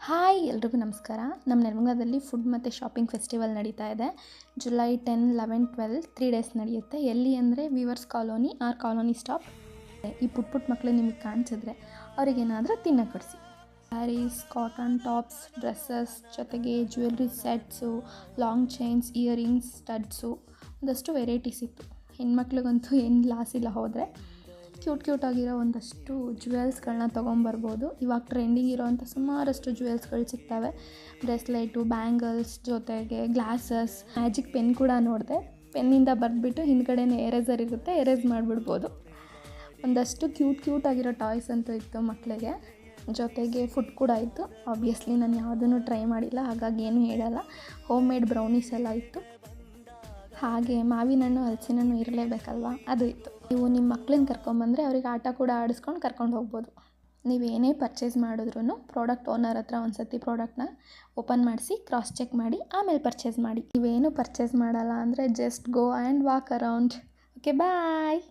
Hi ಎಲ್ರಿಗೂ ನಮಸ್ಕಾರ. ನಮ್ಮ ನೆಲಮಂಗಲದಲ್ಲಿ ಫುಡ್ ಮತ್ತು ಶಾಪಿಂಗ್ ಫೆಸ್ಟಿವಲ್ ನಡೀತಾ ಇದೆ. ಜುಲೈ 10, 11, 12 3 ಡೇಸ್ ನಡೆಯುತ್ತೆ. ಎಲ್ಲಿ ಅಂದರೆ weavers colony or colony stop. ಈ ಪುಟ್ಟ ಮಕ್ಕಳು ನಿಮಗೆ ಕಾಣಿಸಿದ್ರೆ ಅವ್ರಿಗೇನಾದರೂ ತಿನ್ನಕ್ಕೆ ಕೊಡಿಸಿ. ಸ್ಯಾರೀಸ್, ಕಾಟನ್ ಟಾಪ್ಸ್, ಡ್ರೆಸ್ಸಸ್, ಜೊತೆಗೆ jewellery sets, long chains, earrings, studs, ಒಂದಷ್ಟು ವೆರೈಟೀಸ್ ಇತ್ತು. ಹೆಣ್ಮಕ್ಳಿಗಂತೂ ಏನು ಲಾಸ್ ಇಲ್ಲ. ಹೋದರೆ ಕ್ಯೂಟ್ ಆಗಿರೋ ಒಂದಷ್ಟು ಜ್ಯುವೆಲ್ಸ್ಗಳನ್ನ ತೊಗೊಂಬರ್ಬೋದು. ಇವಾಗ ಟ್ರೆಂಡಿಂಗ್ ಇರೋವಂಥ ಸುಮಾರಷ್ಟು ಜ್ಯುವೆಲ್ಸ್ಗಳು ಸಿಗ್ತವೆ. ಬ್ರೇಸ್ಲೈಟು, ಬ್ಯಾಂಗಲ್ಸ್, ಜೊತೆಗೆ ಗ್ಲಾಸಸ್, ಮ್ಯಾಜಿಕ್ ಪೆನ್ ಕೂಡ ನೋಡಿದೆ. ಪೆನ್ನಿಂದ ಬರೆದ್ಬಿಟ್ಟು ಹಿಂದ್ಗಡೆನೇ ಎರೇಸರ್ ಇರುತ್ತೆ, ಎರೇಸ್ ಮಾಡಿಬಿಡ್ಬೋದು. ಒಂದಷ್ಟು ಕ್ಯೂಟ್ ಆಗಿರೋ ಟಾಯ್ಸ್ ಅಂತೂ ಇತ್ತು ಮಕ್ಕಳಿಗೆ. ಜೊತೆಗೆ ಫುಡ್ ಕೂಡ ಇತ್ತು. ಆಬ್ವಿಯಸ್ಲಿ ನಾನು ಯಾವುದನ್ನು ಟ್ರೈ ಮಾಡಿಲ್ಲ, ಹಾಗಾಗಿ ಏನೂ ಹೇಳಲ್ಲ. ಹೋಮ್ ಮೇಡ್ ಬ್ರೌನೀಸ್ ಎಲ್ಲ ಇತ್ತು. ಹಾಗೆ ಮಾವಿನ ಹಣ್ಣು, ಹಲಸಿನ ಹಣ್ಣು ಇರಲೇಬೇಕಲ್ವ, ಅದು ಇತ್ತು. ನೀವು ನಿಮ್ಮ ಮಕ್ಕಳನ್ನ ಕರ್ಕೊಂಬಂದರೆ ಅವ್ರಿಗೆ ಆಟ ಕೂಡ ಆಡಿಸ್ಕೊಂಡು ಕರ್ಕೊಂಡು ಹೋಗ್ಬೋದು. ನೀವೇನೇ ಪರ್ಚೇಸ್ ಮಾಡಿದ್ರೂ ಪ್ರಾಡಕ್ಟ್ ಓನರ್ ಹತ್ರ ಒಂದು ಸತಿ ಪ್ರಾಡಕ್ಟ್ನ ಓಪನ್ ಮಾಡಿಸಿ ಕ್ರಾಸ್ ಚೆಕ್ ಮಾಡಿ ಆಮೇಲೆ ಪರ್ಚೇಸ್ ಮಾಡಿ. ನೀವೇನು ಪರ್ಚೇಸ್ ಮಾಡಲ್ಲ ಅಂದರೆ just go and walk around. Okay, bye.